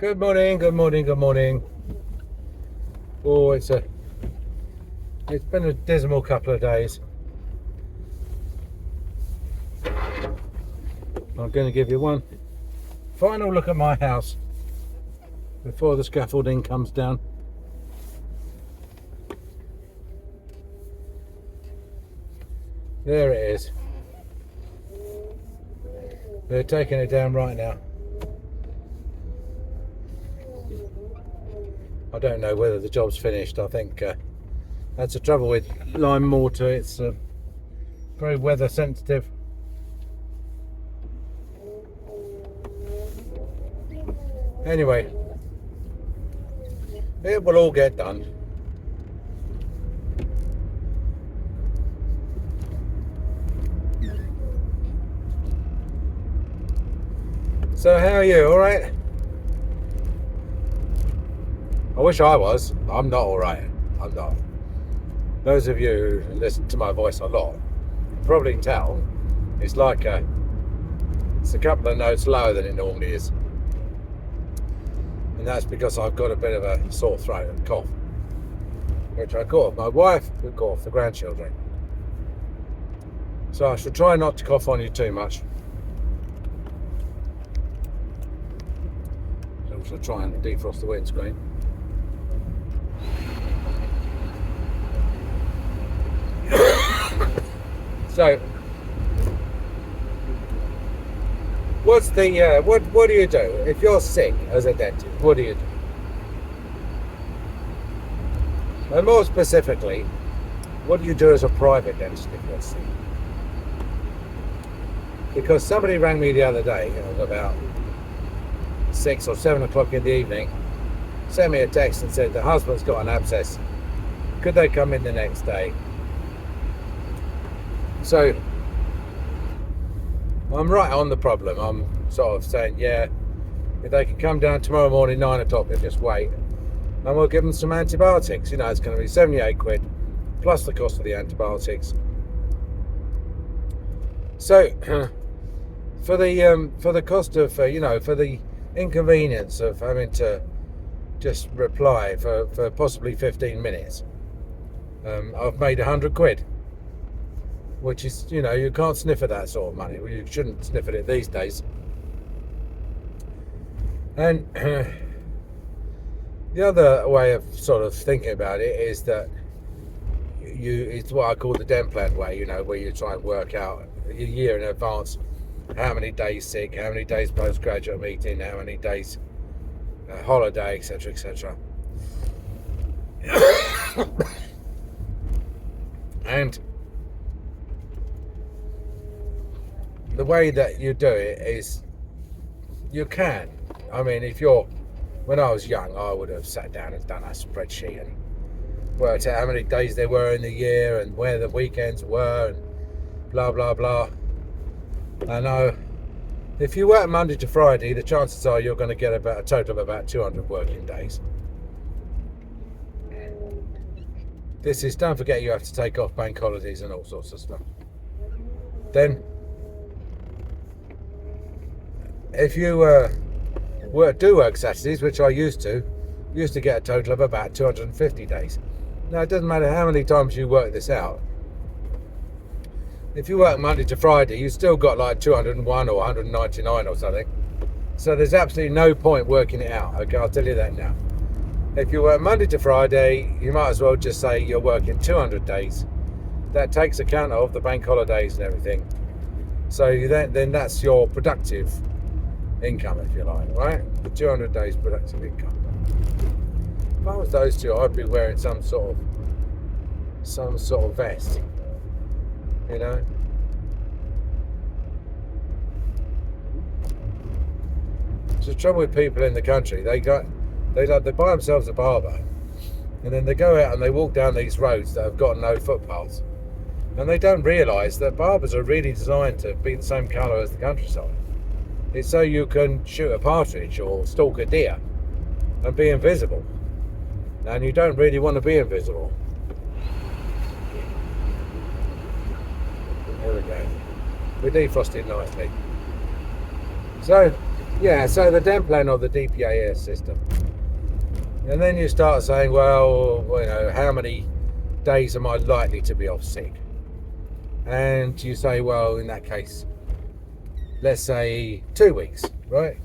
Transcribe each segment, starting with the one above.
Good morning, good morning, good morning. Oh, it's been a dismal couple of days. I'm going to give you one final look at my house before the scaffolding comes down. There it is. They're taking it down right now. I don't know whether the job's finished. I think that's the trouble with lime mortar. It's very weather sensitive. Anyway, it will all get done. So how are you? All right? I wish I was. I'm not all right. I'm not. Those of you who listen to my voice a lot probably can tell it's like it's a couple of notes lower than it normally is, and that's because I've got a bit of a sore throat and cough, which I caught off my wife, who caught off the grandchildren. So I should try not to cough on you too much. So I should try and defrost the windscreen. So, what's the what do you do if you're sick as a dentist? What do you do? And more specifically, what do you do as a private dentist if you're sick? Because somebody rang me the other day, about 6 or 7 o'clock in the evening, sent me a text and said the husband's got an abscess. Could they come in the next day? So I'm right on the problem. I'm sort of saying, yeah, if they can come down tomorrow morning 9 o'clock and just wait, and we'll give them some antibiotics. It's going to be 78 quid plus the cost of the antibiotics. So for the cost of for the inconvenience of having to just reply for possibly 15 minutes, I've made 100 quid. Which is, you can't sniff at that sort of money. Well, you shouldn't sniff at it these days. And the other way of sort of thinking about it is that it's what I call the den plan way, where you try and work out a year in advance how many days sick, how many days postgraduate meeting, how many days holiday, etc., etc. And the way that you do it is you can. When I was young, I would have sat down and done a spreadsheet and worked out how many days there were in the year and where the weekends were and blah, blah, blah. I know if you work Monday to Friday, the chances are you're going to get about a total of about 200 working days. Don't forget you have to take off bank holidays and all sorts of stuff. Then if you do work Saturdays, which I used to get a total of about 250 days. Now, it doesn't matter how many times you work this out. If you work Monday to Friday, you've still got like 201 or 199 or something. So there's absolutely no point working it out. Okay, I'll tell you that now. If you work Monday to Friday, you might as well just say you're working 200 days. That takes account of the bank holidays and everything. So then that's your productive income, if you like, right? The 200 days productive income. If I was those two, I'd be wearing some sort of vest, The trouble with people in the country, they buy themselves a barber, and then they go out and they walk down these roads that have got no footpaths, and they don't realise that barbers are really designed to be the same colour as the countryside. It's so you can shoot a partridge or stalk a deer and be invisible. And you don't really want to be invisible. There we go. We're defrosted nicely. So, Yeah, so the DEM plan or the DPAS system. And then you start saying, well, how many days am I likely to be off sick? And you say, well, in that case, let's say 2 weeks, right?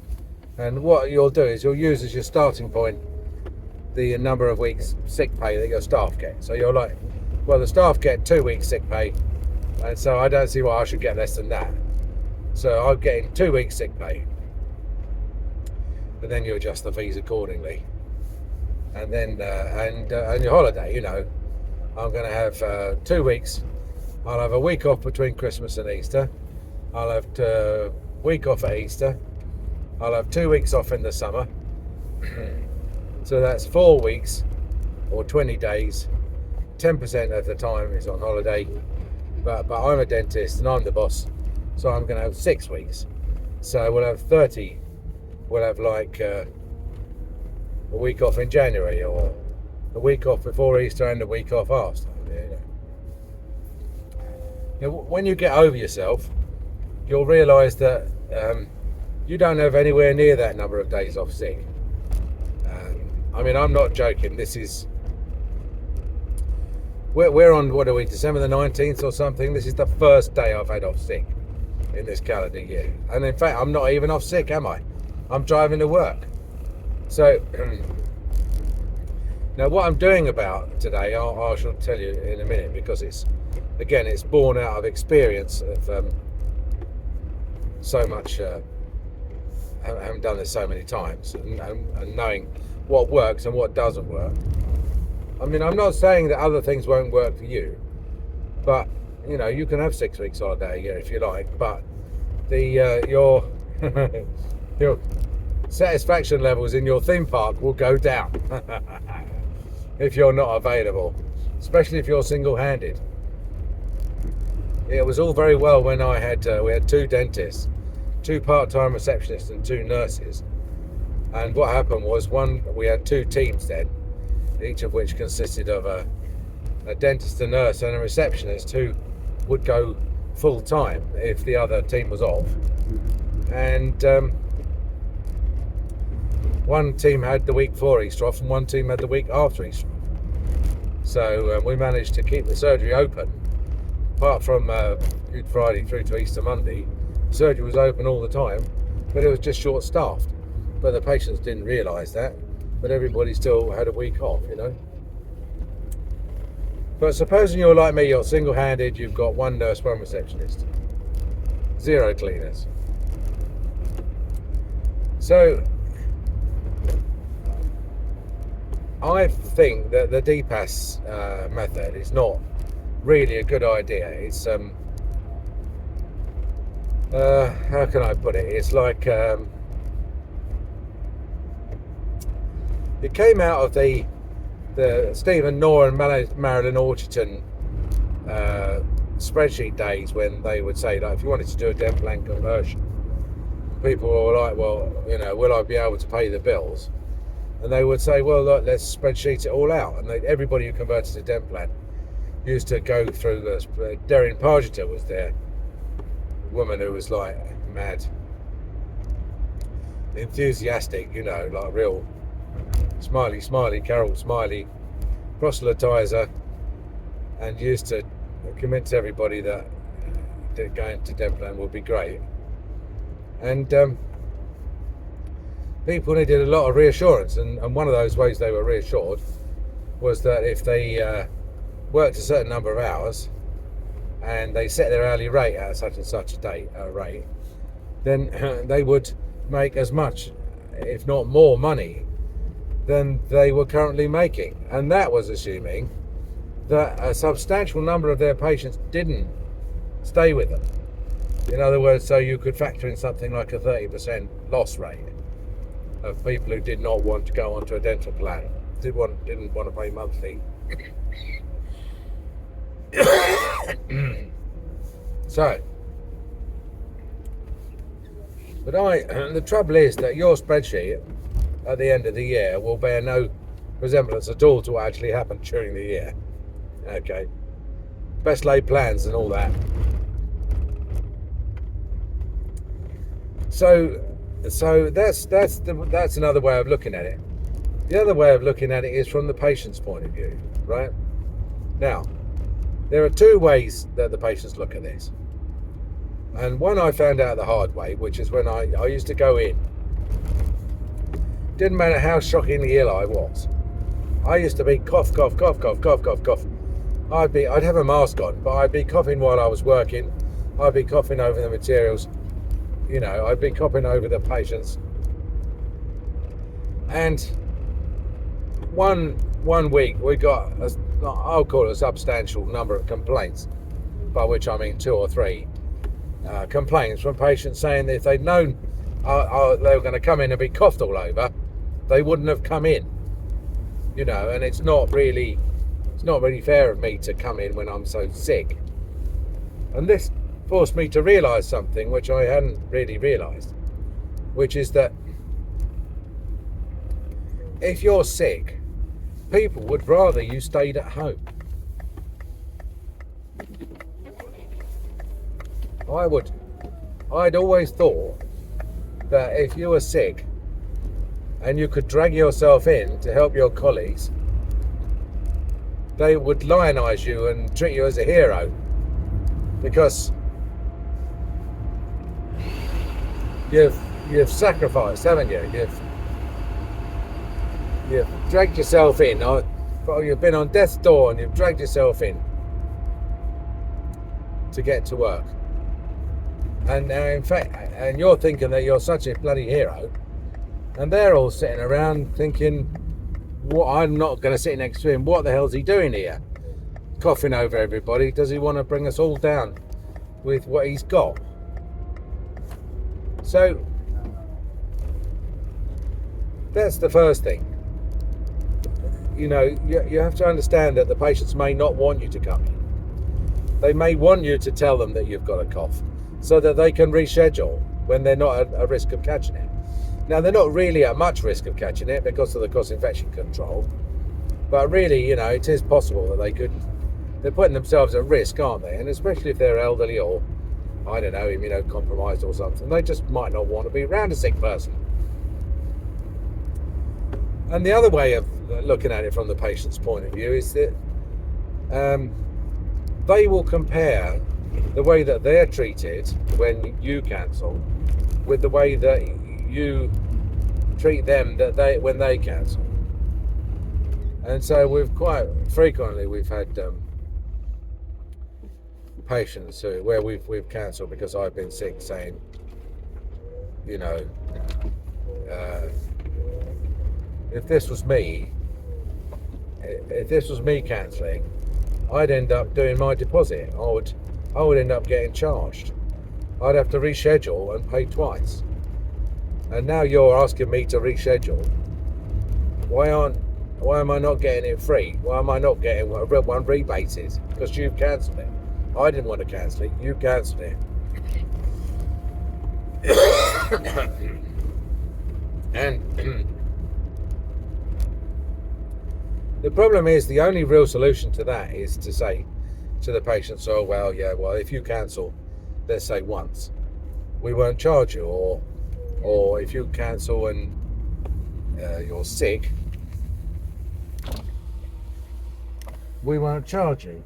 And what you'll do is you'll use as your starting point the number of weeks sick pay that your staff get. So you're like, well, the staff get 2 weeks sick pay, and so I don't see why I should get less than that. So I'm getting 2 weeks sick pay. And then you adjust the fees accordingly. And then, and your holiday, I'm going to have 2 weeks. I'll have a week off between Christmas and Easter. I'll have a week off at Easter. I'll have 2 weeks off in the summer. So that's 4 weeks or 20 days. 10% of the time is on holiday. But I'm a dentist and I'm the boss. So I'm going to have 6 weeks. So we'll have 30. We'll have like a week off in January, or a week off before Easter and a week off after. When you get over yourself, you'll realise that you don't have anywhere near that number of days off sick. I'm not joking. This is we're on, what are we, December the 19th or something? This is the first day I've had off sick in this calendar year, and in fact, I'm not even off sick, am I? I'm driving to work. So now what I'm doing about today, I shall tell you in a minute, because it's born out of experience of so much, having done this so many times, and knowing what works and what doesn't work. I'm not saying that other things won't work for you, but you can have 6 weeks holiday a year if you like, but your your satisfaction levels in your theme park will go down if you're not available, especially if you're single-handed. It was all very well when we had 2 dentists, 2 part-time receptionists and 2 nurses, and what happened was, we had 2 teams then, each of which consisted of a dentist, a nurse and a receptionist, who would go full-time if the other team was off. And one team had the week before Easter off and one team had the week after Easter off. So we managed to keep the surgery open. Apart from Good Friday through to Easter Monday, surgery was open all the time, but it was just short-staffed. But the patients didn't realise that, but everybody still had a week off, But supposing you're like me, you're single-handed, you've got 1 nurse, 1 receptionist, 0 cleaners. So I think that the DPAS method is not really a good idea. It's how can I put it? It's like it came out of the Stephen Knorr and Marilyn Orcherton spreadsheet days, when they would say that if you wanted to do a DEM plan conversion, people were like, well, will I be able to pay the bills? And they would say, well, look, let's spreadsheet it all out. And everybody who converted to DEM plan used to go through this. Darren Pargeter was there, a woman who was like mad, enthusiastic, like real smiley, Carol Smiley, proselytizer, and used to convince everybody that going to DEM plan would be great. And people needed a lot of reassurance, and one of those ways they were reassured was that if they worked a certain number of hours and they set their hourly rate at such and such a rate, then they would make as much, if not more, money than they were currently making. And that was assuming that a substantial number of their patients didn't stay with them. In other words, so you could factor in something like a 30% loss rate of people who did not want to go onto a dental plan, didn't want to pay monthly. So, but the trouble is that your spreadsheet at the end of the year will bear no resemblance at all to what actually happened during the year. Okay, best laid plans and all that. So So that's another way of looking at it. The other way of looking at it is from the patient's point of view, right? Now, there are two ways that the patients look at this. And one I found out the hard way, which is when I used to go in. Didn't matter how shockingly ill I was. I used to be cough, cough, cough, cough, cough, cough, cough. I'd have a mask on, but I'd be coughing while I was working. I'd be coughing over the materials. You know, I'd be coughing over the patients. And one week we got, I'll call it a substantial number of complaints, by which I mean 2 or 3 complaints from patients saying that if they'd known they were going to come in and be coughed all over, they wouldn't have come in. You know, and it's not really fair of me to come in when I'm so sick. And this forced me to realise something which I hadn't really realised, which is that if you're sick, people would rather you stayed at home. I'd always thought that if you were sick and you could drag yourself in to help your colleagues, they would lionise you and treat you as a hero, because you've sacrificed, haven't you? You've dragged yourself in, or you've been on death's door and you've dragged yourself in to get to work. And in fact, and you're thinking that you're such a bloody hero, and they're all sitting around thinking, "What? I'm not going to sit next to him. What the hell's he doing here? Coughing over everybody. Does he want to bring us all down with what he's got?" So that's the first thing. You know, you have to understand that the patients may not want you to come in. They may want you to tell them that you've got a cough, so that they can reschedule when they're not at a risk of catching it. Now, they're not really at much risk of catching it because of the cross-infection control, but really, you know, it is possible that they're putting themselves at risk, aren't they? And especially if they're elderly or, I don't know, immunocompromised or something, they just might not want to be around a sick person. And the other way of looking at it from the patient's point of view is that they will compare the way that they're treated when you cancel with the way that you treat them when they cancel. And so we've had patients where we've cancelled because I've been sick, saying, you know, if this was me cancelling, I'd end up doing my deposit. I would end up getting charged. I'd have to reschedule and pay twice. And now you're asking me to reschedule. Why am I not getting it free? Why am I not getting one rebated? Because you've cancelled it. I didn't want to cancel it. You cancelled it. And the problem is, the only real solution to that is to say to the patients, "Oh, well, yeah, well, if you cancel, let's say once, we won't charge you, or if you cancel and you're sick, we won't charge you."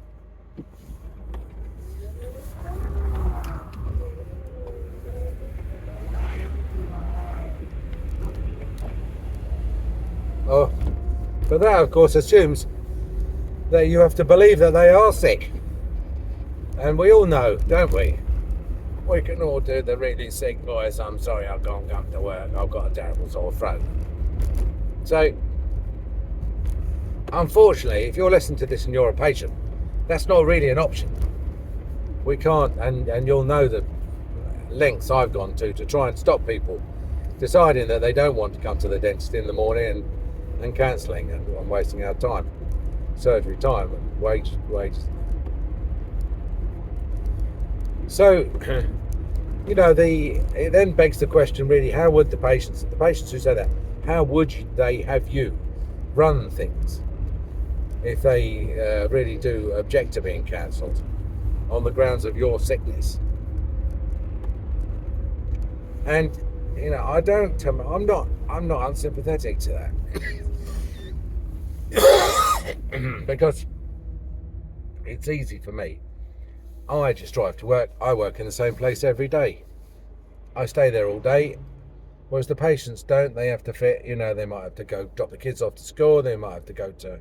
Oh, but that, of course, assumes that you have to believe that they are sick. And we all know, don't we? We can all do the really sick voice, "I'm sorry, I can't come to work, I've got a terrible sore throat." So, unfortunately, if you're listening to this and you're a patient, that's not really an option. We can't, and you'll know the lengths I've gone to try and stop people deciding that they don't want to come to the dentist in the morning and cancelling and wasting our time, surgery time and wages. So, you know, it then begs the question, really, how would the patients who say that, how would they have you run things if they really do object to being cancelled on the grounds of your sickness? And I'm not unsympathetic to that because it's easy for me. I just drive to work. I work in the same place every day. I stay there all day. Whereas the patients don't. They have to fit, they might have to go drop the kids off to school. They might have to go to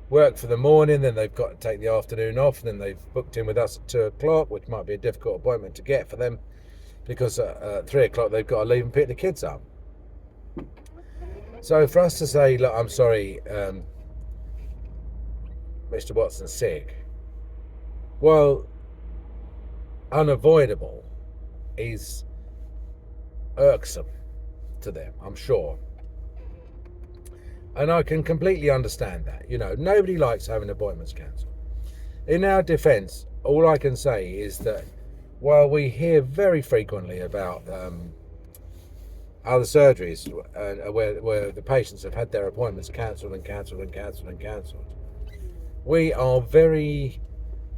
work for the morning. Then they've got to take the afternoon off. Then they've booked in with us at 2 o'clock, which might be a difficult appointment to get for them because at 3 o'clock they've got to leave and pick the kids up. So for us to say, look, I'm sorry, Mr. Watson's sick, well, unavoidable is irksome to them, I'm sure. And I can completely understand that. Nobody likes having appointments cancelled. In our defence, all I can say is that while we hear very frequently about other surgeries where the patients have had their appointments cancelled and cancelled and cancelled and cancelled, we are very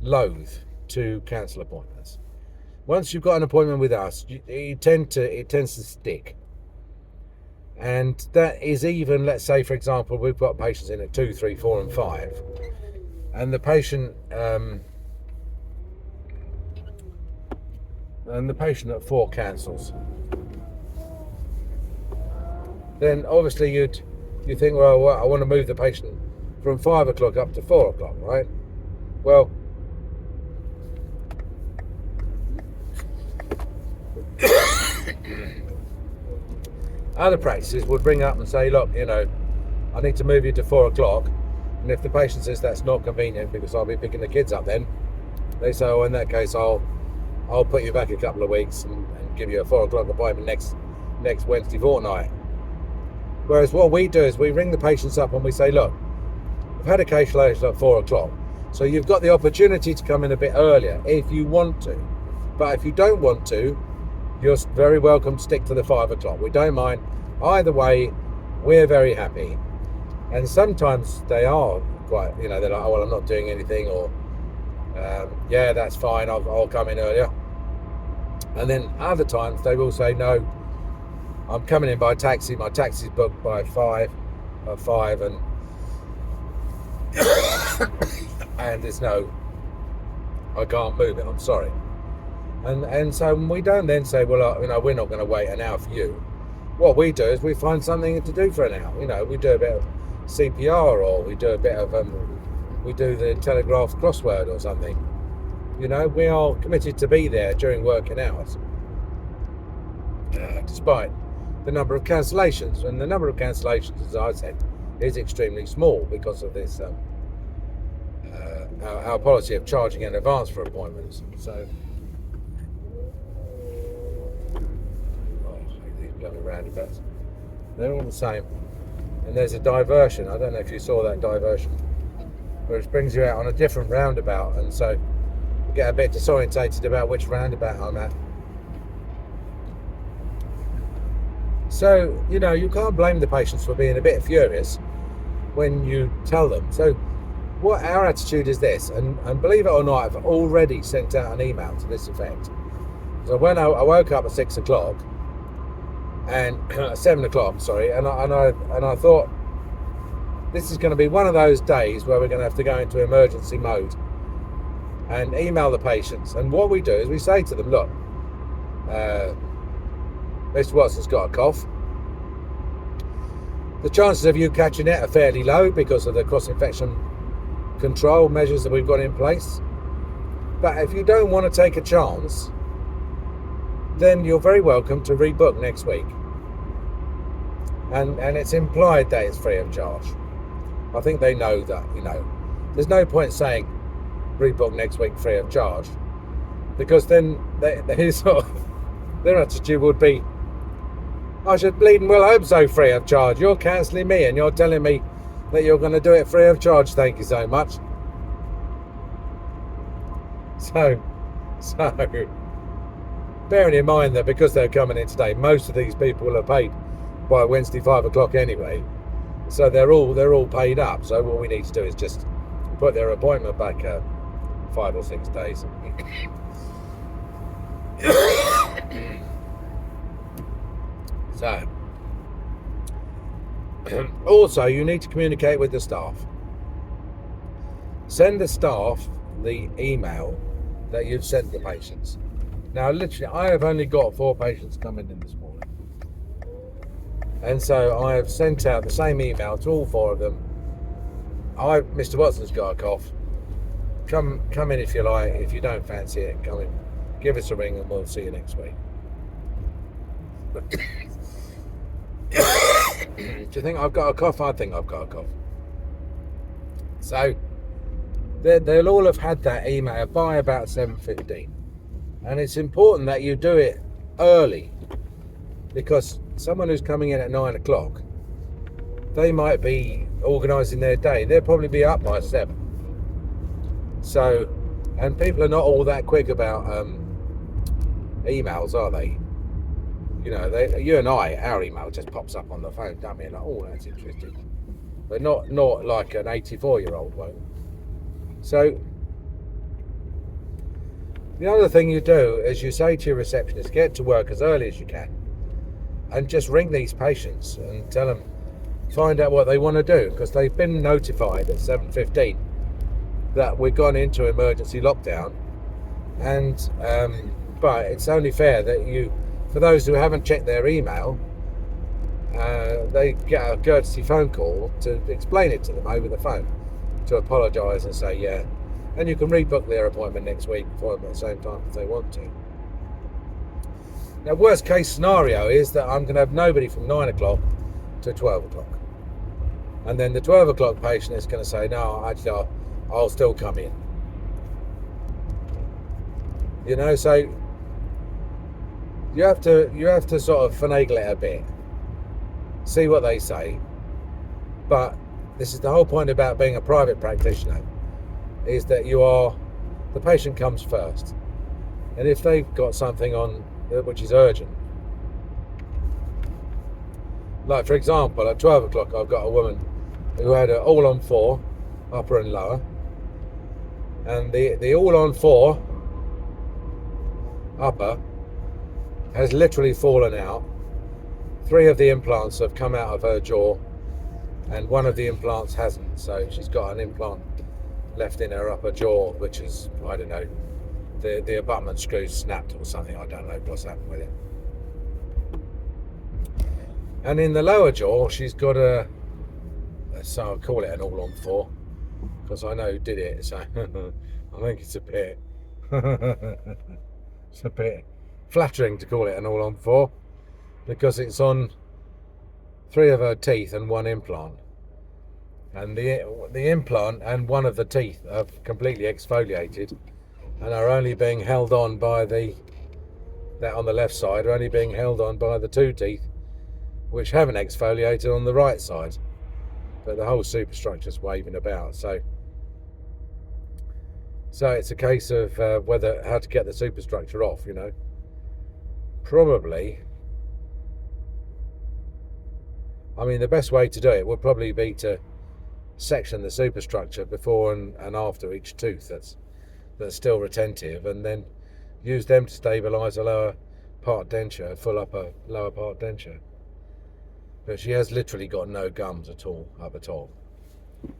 loath to cancel appointments. Once you've got an appointment with us, it tends to stick. And that is even, let's say, for example, we've got patients in at 2, 3, 4 and 5, and the patient at 4 cancels. Then obviously you think, well, I want to move the patient from 5 o'clock up to 4 o'clock, right? Well, other practices would bring up and say, look, I need to move you to 4 o'clock. And if the patient says that's not convenient because I'll be picking the kids up then, they say, oh, in that case, I'll put you back a couple of weeks and give you a 4 o'clock appointment next Wednesday fortnight. Whereas what we do is we ring the patients up and we say, look, we've had a cancellation at 4 o'clock. So you've got the opportunity to come in a bit earlier if you want to. But if you don't want to, you're very welcome to stick to the 5 o'clock. We don't mind. Either way, we're very happy. And sometimes they are quite, they're like, oh, well, I'm not doing anything, or, yeah, that's fine, I'll come in earlier. And then other times they will say, no, I'm coming in by taxi. My taxi's booked by 5, and and there's no, I can't move it, I'm sorry. And so we don't then say, well, we're not going to wait an hour for you. What we do is we find something to do for an hour. We do a bit of CPR, or we do a bit of, we do the telegraph crossword or something. We are committed to be there during working hours, despite the number of cancellations. And the number of cancellations, as I said, is extremely small because of this, our policy of charging in advance for appointments. So, bloody roundabouts, they're all the same. And there's a diversion, I don't know if you saw that diversion, which brings you out on a different roundabout, and so you get a bit disorientated about which roundabout I'm at. So, you can't blame the patients for being a bit furious when you tell them. So what our attitude is this, and believe it or not, I've already sent out an email to this effect. So when I woke up at 6 o'clock, and 7 o'clock, sorry, and I thought, this is going to be one of those days where we're going to have to go into emergency mode and email the patients. And what we do is we say to them, look, Mr. Watson's got a cough. The chances of you catching it are fairly low because of the cross-infection control measures that we've got in place. But if you don't want to take a chance, then you're very welcome to rebook next week. And it's implied that it's free of charge. I think they know that, There's no point saying rebook next week free of charge, because then their attitude would be, I should bleeding well hope so, free of charge. You're cancelling me and you're telling me that you're going to do it free of charge. Thank you so much. So bearing in mind that because they're coming in today, most of these people are paid by Wednesday 5 o'clock anyway, so they're all paid up. So what we need to do is just put their appointment back 5 or 6 days. So, also, you need to communicate with the staff. Send the staff the email that you've sent the patients. Now, literally, I have only got 4 patients coming in this morning. And so I have sent out the same email to all 4 of them. Mr. Watson's got a cough. Come in if you like. If you don't fancy it, come in. Give us a ring and we'll see you next week. Do you think I've got a cough? I think I've got a cough. So they'll all have had that email by about 7:15. And it's important that you do it early, because someone who's coming in at 9 o'clock, they might be organising their day. They'll probably be up by 7. So, and people are not all that quick about emails, are they? You know, you and I, our email just pops up on the phone, don't we? Like, oh, that's interesting. But not like an 84-year-old won't. So, the other thing you do is you say to your receptionist, get to work as early as you can and just ring these patients and tell them, find out what they want to do, because they've been notified at 7:15 that we've gone into emergency lockdown. And but it's only fair that you, for those who haven't checked their email, they get a courtesy phone call to explain it to them over the phone, to apologise and say, yeah. And you can rebook their appointment next week for them at the same time if they want to. Now, worst case scenario is that I'm going to have nobody from 9 o'clock to 12 o'clock. And then the 12 o'clock patient is going to say, no, actually, I'll still come in. You know, so you have to sort of finagle it a bit, see what they say. But this is the whole point about being a private practitioner, is that the patient comes first. And if they've got something on which is urgent, like for example, at 12 o'clock, I've got a woman who had an all-on-4, upper and lower. And the all-on-4 upper has literally fallen out. 3 of the implants have come out of her jaw, and 1 of the implants hasn't. So she's got an implant left in her upper jaw, which is, I don't know, the abutment screw snapped or something. I don't know what's happened with it. And in the lower jaw, she's got so I'll call it an all-on-4, because I know who did it. So I think it's a bit flattering to call it an all-on-4, because it's on 3 of her teeth and 1 implant. And the implant and 1 of the teeth are completely exfoliated and are only being held on by that on the left side are only being held on by the 2 teeth which haven't exfoliated on the right side. But the whole superstructure's waving about. So it's a case of how to get the superstructure off, you know. Probably, I mean, the best way to do it would probably be to section the superstructure before and after each tooth that's still retentive, and then use them to stabilise a lower part denture, full upper lower part denture. But she has literally got no gums at all up at all.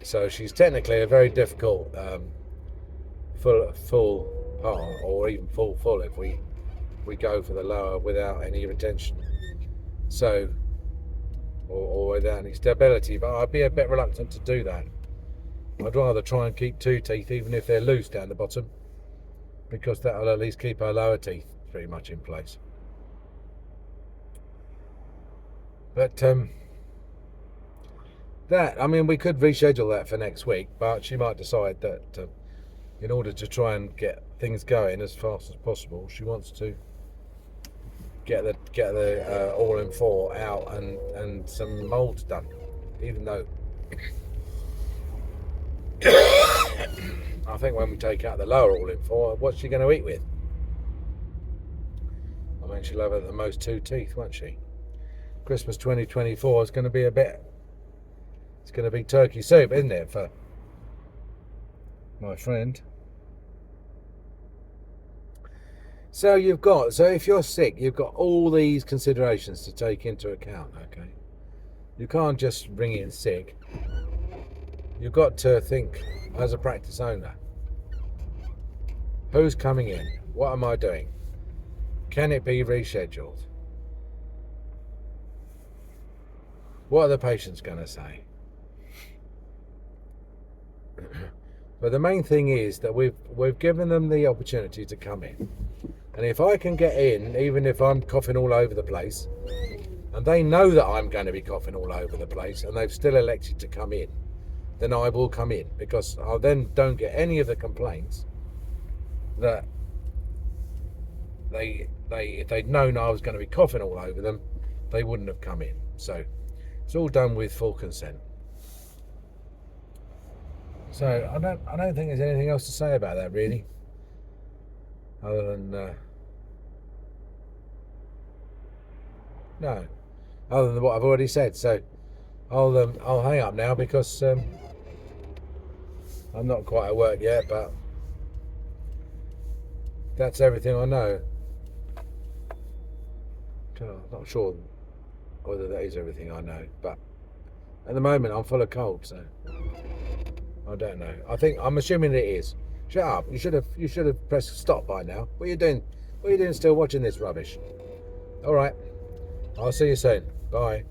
So she's technically a very difficult full part, or even full if we go for the lower without any retention. So or without any stability, but I'd be a bit reluctant to do that. I'd rather try and keep 2 teeth, even if they're loose down the bottom, because that'll at least keep our lower teeth pretty much in place. But I mean, we could reschedule that for next week, but she might decide that in order to try and get things going as fast as possible, she wants to get the all-in-4 out and some moulds done, even though I think when we take out the lower all-in-4, what's she going to eat with? I mean, she'll have at the most 2 teeth, won't she? Christmas 2024 is going to be it's going to be turkey soup, isn't it, for my friend? So if you're sick, you've got all these considerations to take into account, okay? You can't just bring in sick. You've got to think as a practice owner. Who's coming in? What am I doing? Can it be rescheduled? What are the patients going to say? But the main thing is that we've given them the opportunity to come in. And if I can get in, even if I'm coughing all over the place, and they know that I'm going to be coughing all over the place, and they've still elected to come in, then I will come in, because I then don't get any of the complaints that if they'd known I was going to be coughing all over them, they wouldn't have come in. So it's all done with full consent. So I don't think there's anything else to say about that, really, other than what I've already said. So I'll hang up now, because I'm not quite at work yet, but that's everything I know. I'm not sure whether that is everything I know, but at the moment I'm full of cold, so I don't know. I'm assuming it is. Shut up! You should have pressed stop by now. What are you doing? What are you doing still watching this rubbish? All right. I'll see you soon. Bye.